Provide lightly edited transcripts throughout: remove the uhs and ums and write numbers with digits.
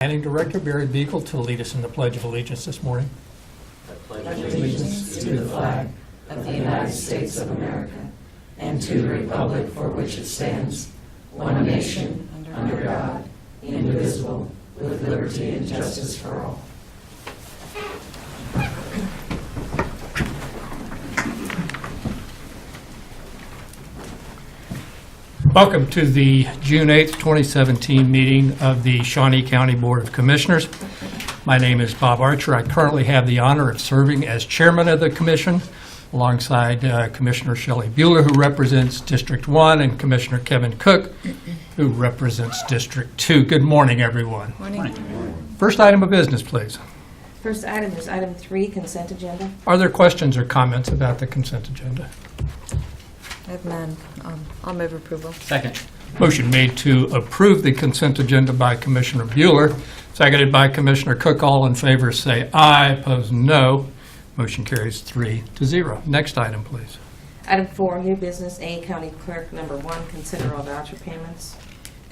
Planning Director Barry Beagle to lead us in the Pledge of Allegiance this morning. I pledge allegiance to the flag of the United States of America and to the republic for which it stands, one nation, under God, indivisible, with liberty and justice for all. Welcome to the June 8th, 2017 meeting of the Shawnee County Board of Commissioners. My name is Bob Archer. I currently have the honor of serving as chairman of the commission alongside Commissioner Shelley Bueller, who represents District 1, and Commissioner Kevin Cook, who represents District 2. Good morning, everyone. Morning. First item of business, please. First item is item 3, consent agenda. Are there questions or comments about the consent agenda? I have none. I'll move approval. Second. Motion made to approve the consent agenda by Commissioner Bueller, seconded by Commissioner Cook. All in favor say aye, opposed no. Motion carries 3-0. Next item, please. Item 4, new business, A, County Clerk, number 1, consider all voucher payments.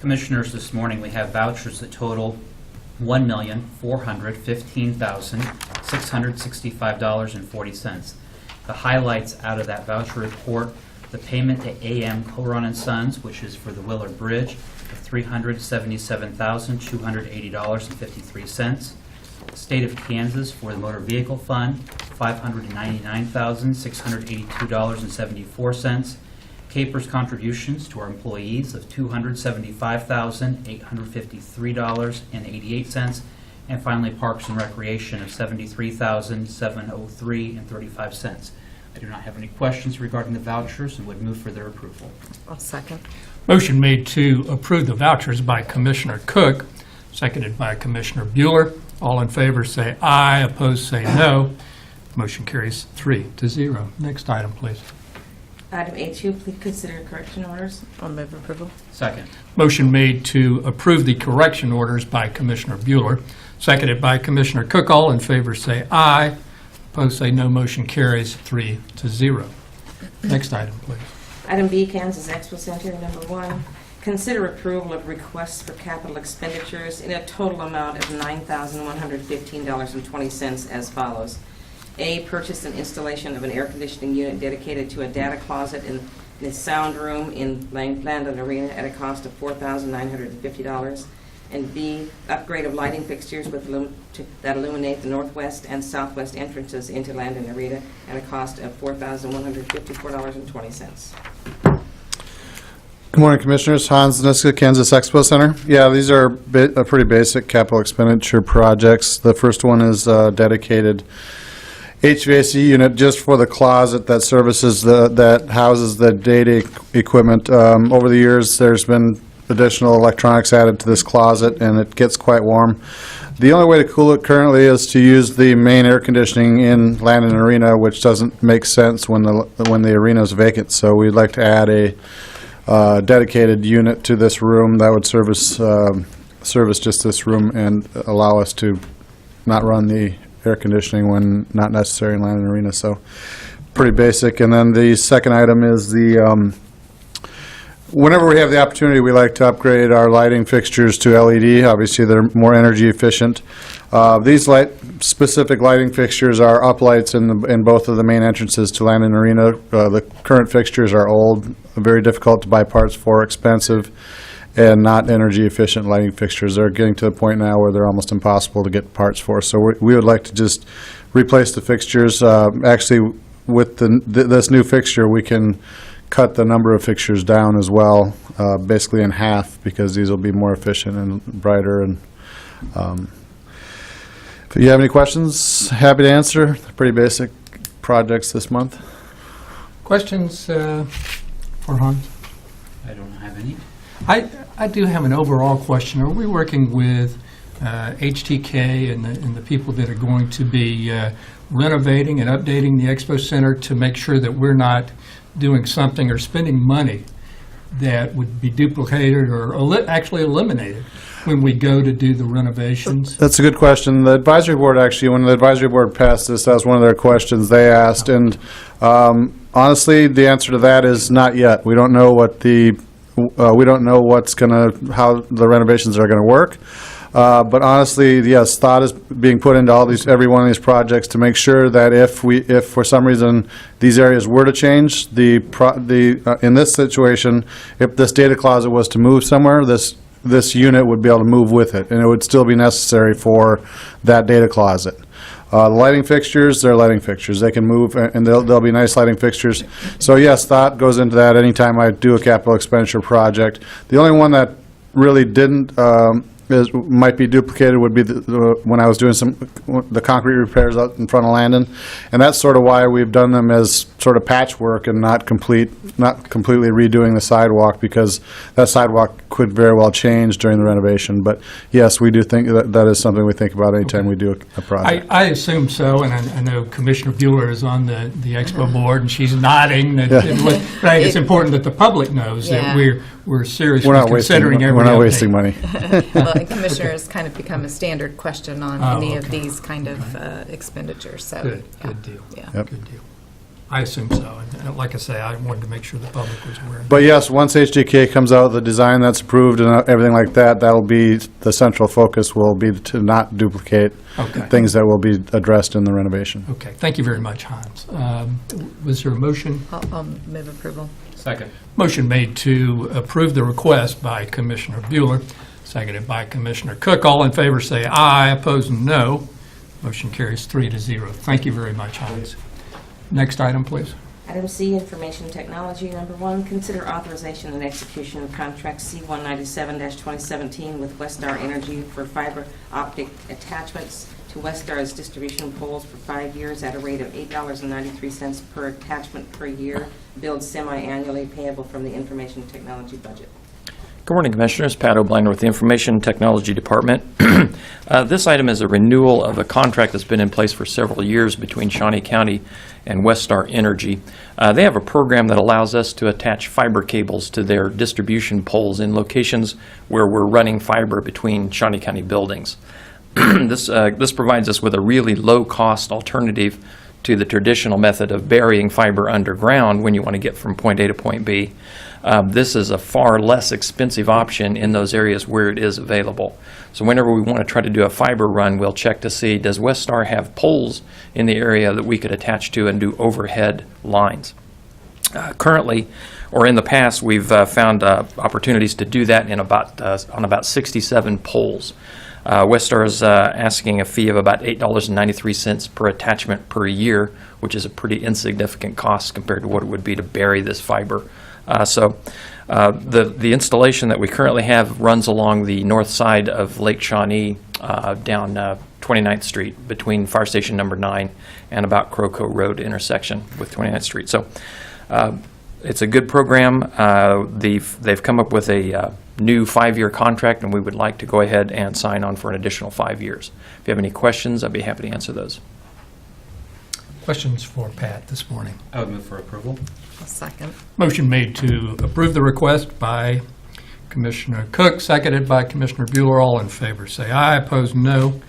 Commissioners, this morning we have vouchers that total $1,415,665.40. The highlights out of that voucher report: the payment to AM Coron & Sons, which is for the Willard Bridge, of $377,280.53. State of Kansas for the Motor Vehicle Fund, $599,682.74. Capers contributions to our employees of $275,853.88. And finally, Parks and Recreation of $73,703.35. I do not have any questions regarding the vouchers and would move for their approval. I'll second. Motion made to approve the vouchers by Commissioner Cook, seconded by Commissioner Bueller. All in favor say aye, opposed say no. Motion carries 3-0. Next item, please. Item A2, please consider correction orders. I'll move approval. Second. Motion made to approve the correction orders by Commissioner Bueller, seconded by Commissioner Cook. All in favor say aye, opposed say no. Motion carries 3-0. Next item, please. Item B, Kansas Expo Center, number 1, consider approval of requests for capital expenditures in a total amount of $9,115.20 as follows. A, purchase and installation of an air conditioning unit dedicated to a data closet in the sound room in Landon Arena at a cost of $4,950. And B, upgrade of lighting fixtures that illuminate the northwest and southwest entrances into Landon Arena at a cost of $4,154.20. Good morning, Commissioners. Hans Niska, Kansas Expo Center. Yeah, these are pretty basic capital expenditure projects. The first one is a dedicated HVAC unit just for the closet that services that houses the data equipment. Over the years, there's been additional electronics added to this closet, and it gets quite warm. The only way to cool it currently is to use the main air conditioning in Landon Arena, which doesn't make sense when the arena is vacant. So we'd like to add a dedicated unit to this room that would service just this room and allow us to not run the air conditioning when not necessary in Landon Arena. So pretty basic. And then the second item is the whenever we have the opportunity, we like to upgrade our lighting fixtures to LED. Obviously, they're more energy efficient. These specific lighting fixtures are uplights in both of the main entrances to Landon Arena. The current fixtures are old, very difficult to buy parts for, expensive, and not energy efficient lighting fixtures. They're getting to the point now where they're almost impossible to get parts for. So we would like to just replace the fixtures. Actually, with this new fixture, we can cut the number of fixtures down as well, basically in half, because these will be more efficient and brighter. And if you have any questions, happy to answer. They're pretty basic projects this month. Questions for Hans? I don't have any. I do have an overall question. Are we working with HTK and the people that are going to be renovating and updating the Expo Center to make sure that we're not doing something or spending money that would be duplicated or actually eliminated when we go to do the renovations? That's a good question. The advisory board, actually, when the advisory board passed this, that was one of their questions they asked. And honestly, the answer to that is not yet. We don't know what how the renovations are going to work. But honestly, yes, thought is being put into every one of these projects to make sure that if for some reason these areas were to change, in this situation, if this data closet was to move somewhere, this unit would be able to move with it, and it would still be necessary for that data closet. The lighting fixtures, they're lighting fixtures. They can move, and they'll be nice lighting fixtures. So yes, thought goes into that anytime I do a capital expenditure project. The only one that really didn't, might be duplicated would be when I was doing the concrete repairs out in front of Landon. And that's sort of why we've done them as sort of patchwork and not completely redoing the sidewalk, because that sidewalk could very well change during the renovation. But yes, we do think that is something we think about anytime we do a project. I assume so, and I know Commissioner Bueller is on the Expo board, and she's nodding. But I think it's important that the public knows that we're seriously considering every We're not update. wasting money. Well, and Commissioner has kind of become a standard question on any of these kind of expenditures, so. Good yeah. deal. Yeah. Yep. Good deal. I assume so, and like I say, I wanted to make sure the public was aware. But yes, once HDK comes out, the design that's approved and everything like that, that'll be, the central focus will be to not duplicate Okay. things that will be addressed in the renovation. Okay, thank you very much, Hans. Was there a motion? I'll move approval. Second. Motion made to approve the request by Commissioner Bueller, seconded by Commissioner Cook. All in favor say aye, opposed no. Motion carries 3-0. Thank you very much, Hans. Next item, please. Item C, Information Technology. Number 1, consider authorization and execution of contract C-197-2017 with Westar Energy for fiber optic attachments to Westar's distribution poles for 5 years at a rate of $8.93 per attachment per year, billed semi-annually, payable from the Information Technology budget. Good morning, Commissioners. Pat O'Bliner with the Information Technology Department. This item is a renewal of a contract that's been in place for several years between Shawnee County and Westar Energy. They have a program that allows us to attach fiber cables to their distribution poles in locations where we're running fiber between Shawnee County buildings. This provides us with a really low-cost alternative to the traditional method of burying fiber underground when you want to get from point A to point B. This is a far less expensive option in those areas where it is available. So whenever we want to try to do a fiber run, we'll check to see, does Westar have poles in the area that we could attach to and do overhead lines? Currently, or in the past, we've found opportunities to do that on about 67 poles. Westar is asking a fee of about $8.93 per attachment per year, which is a pretty insignificant cost compared to what it would be to bury this fiber. The installation that we currently have runs along the north side of Lake Shawnee down 29th Street between Fire Station number 9 and about Croco Road intersection with 29th Street. So it's a good program. They've come up with a new 5-year contract, and we would like to go ahead and sign on for an additional 5 years. If you have any questions, I'd be happy to answer those. Questions for Pat this morning? I would move for approval. A second. Motion made to approve the request by Commissioner Cook, seconded by Commissioner Bueller. All in favor say aye, opposed no.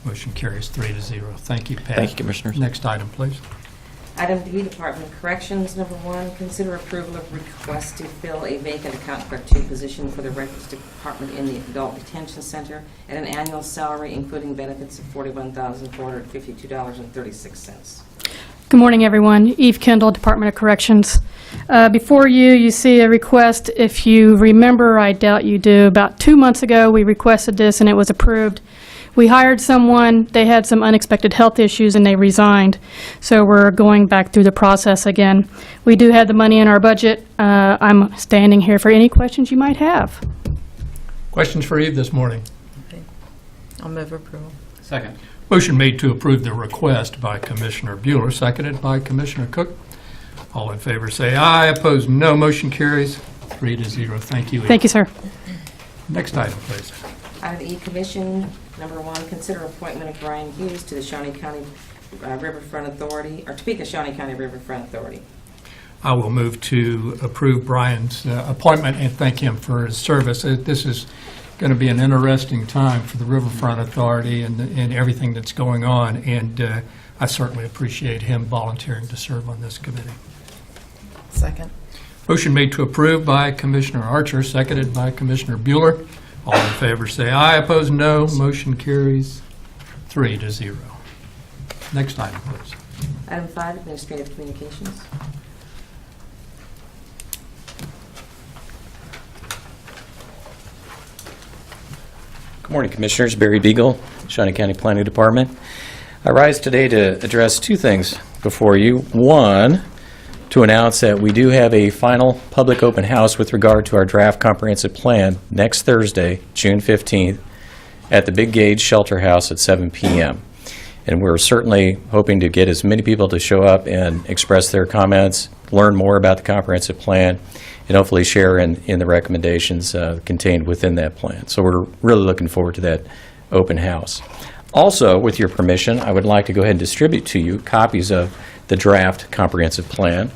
Motion carries 3-0. Thank you, Pat. Thank you, Commissioners. Next item, please. Item D, Department of Corrections. Number 1, consider approval of request to fill a vacant account clerk 2 position for the Records Department in the Adult Detention Center at an annual salary, including benefits, of $41,452.36. Good morning, everyone. Eve Kendall, Department of Corrections. Before you see a request. If you remember, I doubt you do, about 2 months ago, we requested this and it was approved. We hired someone, they had some unexpected health issues, and they resigned. So we're going back through the process again. We do have the money in our budget. I'm standing here for any questions you might have. Questions for Eve this morning? Okay. I'll move approval. Second. Motion made to approve the request by Commissioner Bueller, seconded by Commissioner Cook. All in favor say aye, opposed no. Motion carries 3-0. Thank you, Eve. Thank you, sir. Next item, please. Item E, Commission. Number 1, consider appointment of Brian Hughes to the Shawnee County Riverfront Authority, or to be the Shawnee County Riverfront Authority. I will move to approve Brian's appointment and thank him for his service. This is going to be an interesting time for the Riverfront Authority and everything that's going on, and I certainly appreciate him volunteering to serve on this committee. Second. Motion made to approve by Commissioner Archer, seconded by Commissioner Bueller. All in favor say aye, opposed no. Motion carries 3-0. Next item, please. Item 5, Administrative Communications. Good morning, Commissioners. Barry Beagle, Shawnee County Planning Department. I rise today to address two things before you. One, to announce that we do have a final public open house with regard to our draft comprehensive plan next Thursday, June 15th, at the Big Gauge Shelter House at 7 p.m. And we're certainly hoping to get as many people to show up and express their comments, learn more about the comprehensive plan, and hopefully share in the recommendations contained within that plan. So we're really looking forward to that open house. Also, with your permission, I would like to go ahead and distribute to you copies of the draft comprehensive plan.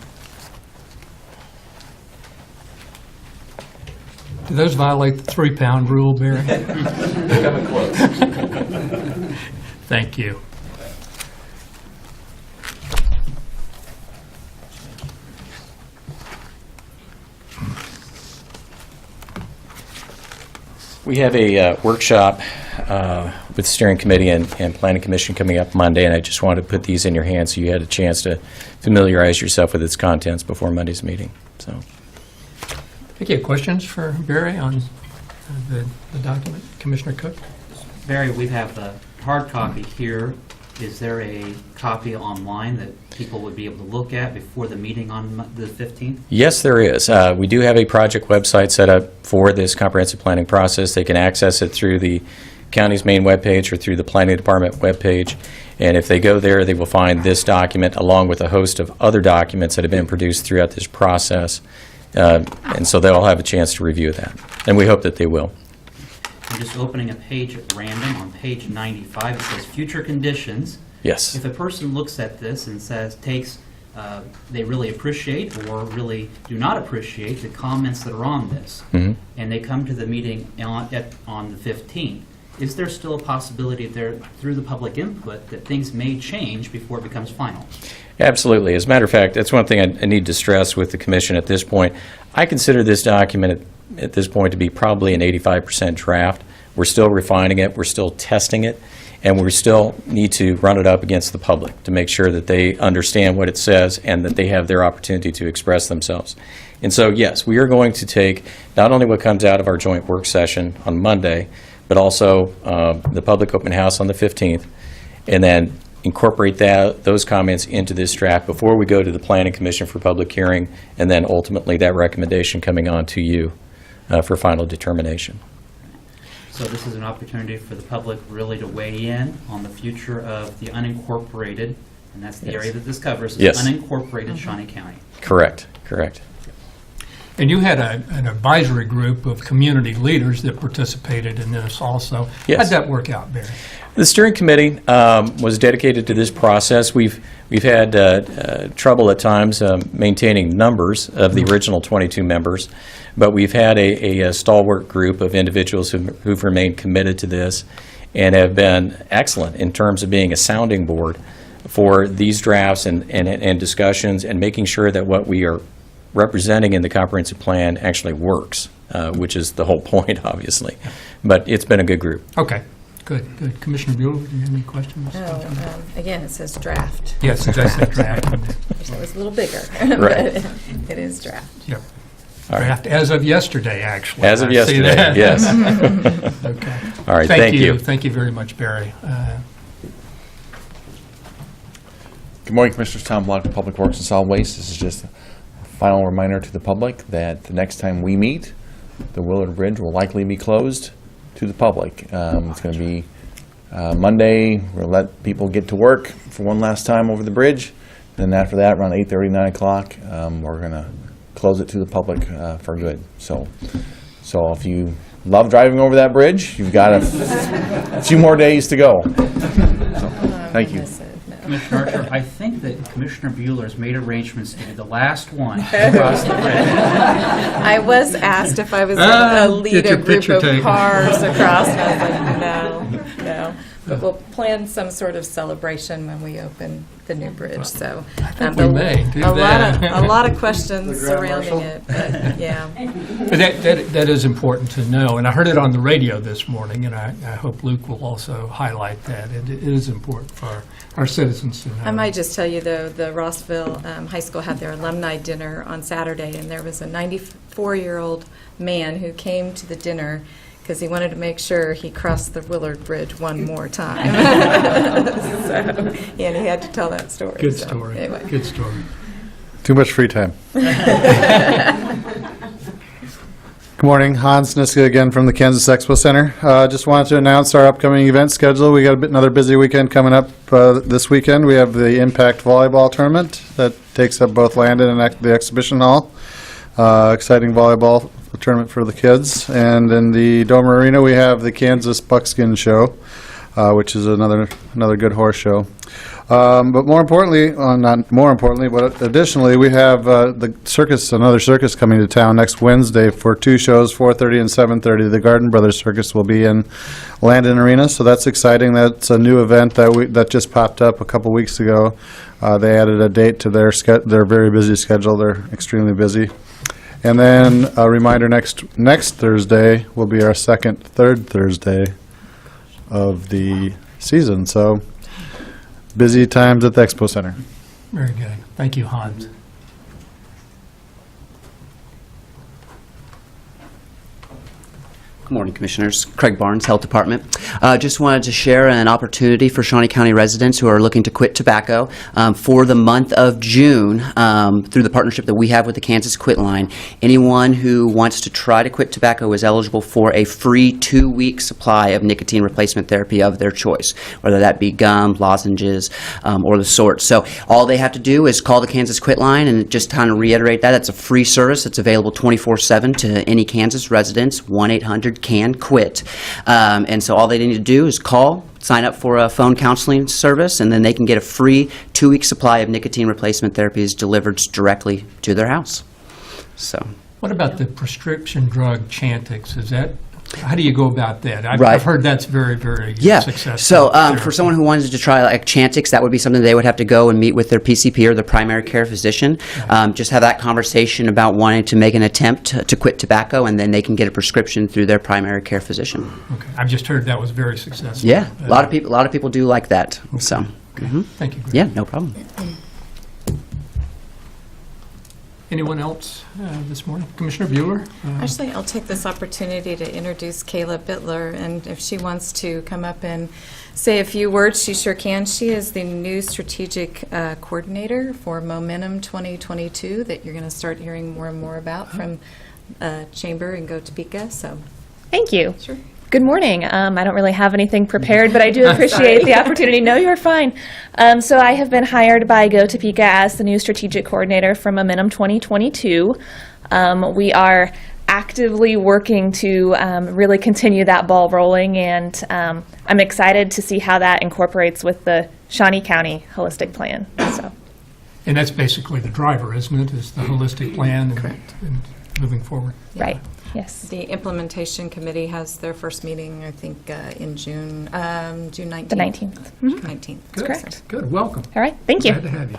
Do those violate the 3-pound rule, Barry? Coming close. Thank you. We have a workshop with the steering committee and planning commission coming up Monday, and I just wanted to put these in your hands so you had a chance to familiarize yourself with its contents before Monday's meeting. So, Thank you. Questions for Barry on the document? Commissioner Cook? Barry, we have the hard copy here. Is there a copy online that people would be able to look at before the meeting on the 15th? yes, there is. We do have a project website set up for this comprehensive planning process. They can access it through the county's main webpage or through the planning department webpage. And if they go there, they will find this document along with a host of other documents that have been produced throughout this process. And so they'll have a chance to review that. And we hope that they will. I'm just opening a page at random. On page 95, it says future conditions. Yes. If a person looks at this and says, they really appreciate or really do not appreciate the comments that are on this, Mhm. and they come to the meeting on the 15th, is there still a possibility there, through the public input, that things may change before it becomes final? Absolutely. As a matter of fact, that's one thing I need to stress with the commission at this point. I consider this document at this point to be probably an 85% draft. We're still refining it, we're still testing it, and we still need to run it up against the public to make sure that they understand what it says and that they have their opportunity to express themselves. And so, yes, we are going to take not only what comes out of our joint work session on Monday, but also the public open house on the 15th, and then incorporate those comments into this draft before we go to the Planning Commission for public hearing, and then ultimately that recommendation coming on to you for final determination. So this is an opportunity for the public really to weigh in on the future of the unincorporated, and that's the Yes. area that this covers, is Yes. unincorporated Shawnee County. Correct, correct. And you had an advisory group of community leaders that participated in this also. Yes. How'd that work out, Barry? The steering committee was dedicated to this process. We've had trouble at times maintaining numbers of the original 22 members, but we've had a stalwart group of individuals who've remained committed to this and have been excellent in terms of being a sounding board for these drafts and discussions and making sure that what we are representing in the comprehensive plan actually works, which is the whole point, obviously. But it's been a good group. Okay, good, good. Commissioner Buell, do you have any questions? No, again, it says draft. Yes, that's a draft. Wish it was a little bigger, Right. but it is draft. Yep. All right. Draft as of yesterday, actually. As of I see yesterday, that. yes. Okay. All right, thank you. Thank you very much, Barry. Good morning, Commissioners. Tom Block, Public Works and Solid Waste. This is just a final reminder to the public that the next time we meet, the Willard Bridge will likely be closed to the public. It's going to be Monday. We'll let people get to work for one last time over the bridge. Then after that, around 8:30, 9 o'clock, we're going to close it to the public for good. So if you love driving over that bridge, you've got a few more days to go. So, thank you. Commissioner Archer, I think that Commissioner Bueller's made arrangements to be the last one across the bridge. I was asked if I was Ah, going to get lead your a group picture of taken. cars across, and I was like, no. But we'll plan some sort of celebration when we open the new bridge, so. I think we may do that. A lot of questions The Grand surrounding Marshal? it, but, yeah. But that is important to know, and I heard it on the radio this morning, and I hope Luke will also highlight that. It is important for our citizens to know. I might just tell you, though, the Rossville High School had their alumni dinner on Saturday, and there was a 94-year-old man who came to the dinner because he wanted to make sure he crossed the Willard Bridge one more time. So, and he had to tell that story. Good so, story. Anyway. Good story. Too much free time. Good morning, Hans Niska again from the Kansas Expo Center. Just wanted to announce our upcoming event schedule. We got another busy weekend coming up this weekend. We have the Impact Volleyball Tournament that takes up both Landon and the Exhibition Hall. Exciting volleyball tournament for the kids. And in the Dome Arena, we have the Kansas Buckskin Show, which is another good horse show. But more importantly, not more importantly, but additionally, we have another circus coming to town next Wednesday for two shows, 4:30 and 7:30. The Garden Brothers Circus will be in Landon Arena, so that's exciting. That's a new event that just popped up a couple weeks ago. They added a date to their very busy schedule. They're extremely busy. And then a reminder, next Thursday will be our third Thursday of the season. So busy times at the Expo Center. Very good. Thank you, Hans. Good morning, Commissioners. Craig Barnes, Health Department. Just wanted to share an opportunity for Shawnee County residents who are looking to quit tobacco for the month of June through the partnership that we have with the Kansas Quit Line. Anyone who wants to try to quit tobacco is eligible for a free 2-week supply of nicotine replacement therapy of their choice, whether that be gum, lozenges, or the sort. So all they have to do is call the Kansas Quit Line, and just kind of reiterate that. It's a free service. It's available 24/7 to any Kansas residents, 1-800-CAN-QUIT. And so all they need to do is call, sign up for a phone counseling service, and then they can get a free 2-week supply of nicotine replacement therapies delivered directly to their house. So. What about the prescription drug Chantix? How do you go about that? I've Right. heard that's very, very Yeah. successful. So for someone who wanted to try like Chantix, that would be something they would have to go and meet with their PCP or their primary care physician. Just have that conversation about wanting to make an attempt to quit tobacco, and then they can get a prescription through their primary care physician. Okay. I've just heard that was very successful. Yeah, a lot of people do like that. So. Mhm. Thank you. Greg. Yeah, no problem. Anyone else this morning? Commissioner Bueller? Actually, I'll take this opportunity to introduce Kayla Bittler, and if she wants to come up and say a few words, she sure can. She is the new strategic coordinator for Momentum 2022 that you're going to start hearing more and more about from Chamber and Go Topeka. So, Thank you. sure. Good morning. I don't really have anything prepared, but I do appreciate the opportunity. No, you're fine. So I have been hired by Go Topeka as the new strategic coordinator for Momentum 2022. We are actively working to really continue that ball rolling, and I'm excited to see how that incorporates with the Shawnee County Holistic Plan. So. And that's basically the driver, isn't it? Is the holistic plan Correct. and moving forward? Right. Yes. The implementation committee has their first meeting, I think, in June 19th. The 19th. Mhm. 19th. Good. correct. Good. Welcome. All right. Thank you. Glad to have you.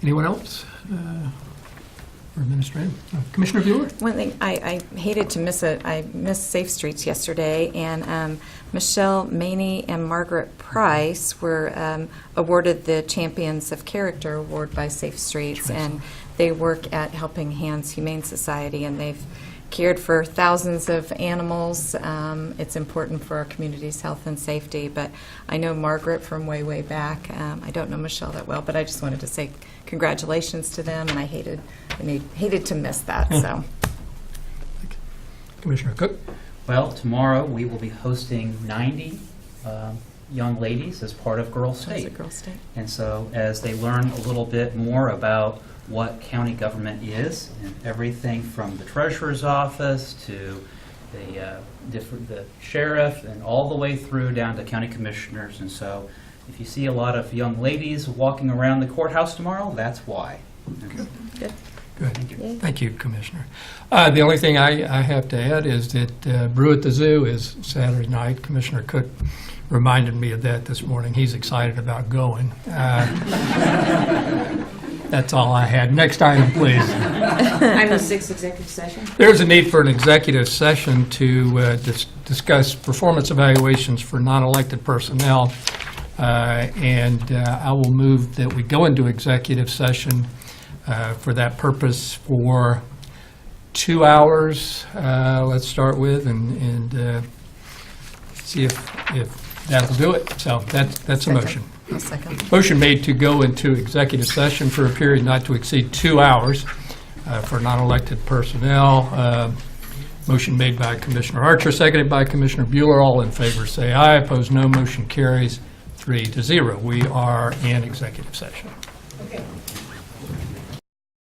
Anyone else? Or administrative? Commissioner Bueller? One thing, I hated to miss it. I missed Safe Streets yesterday, and Michelle Maney and Margaret Price were awarded the Champions of Character Award by Safe Streets, and they work at Helping Hands Humane Society, and they've cared for thousands of animals. It's important for our community's health and safety, but I know Margaret from way, way back. I don't know Michelle that well, but I just wanted to say congratulations to them, and I hated to miss that, so. Commissioner Cook? Well, tomorrow we will be hosting 90 young ladies as part of Girl State. That's a Girl State. And so as they learn a little bit more about what county government is, and everything from the treasurer's office to the sheriff and all the way through down to county commissioners. And so if you see a lot of young ladies walking around the courthouse tomorrow, that's why. Good. Good. Thank you, Commissioner. The only thing I have to add is that Brew at the Zoo is Saturday night. Commissioner Cook reminded me of that this morning. He's excited about going. That's all I had. Next item, please. Item 6, executive session. There's a need for an executive session to discuss performance evaluations for non-elected personnel, and I will move that we go into executive session for that purpose for 2 hours, let's start with, and see if that'll do it. So that's a motion. I'll second. Motion made to go into executive session for a period not to exceed 2 hours for non-elected personnel. Motion made by Commissioner Archer, seconded by Commissioner Bueller. All in favor say aye. Opposed, no. Motion carries 3-0. We are in executive session. Okay.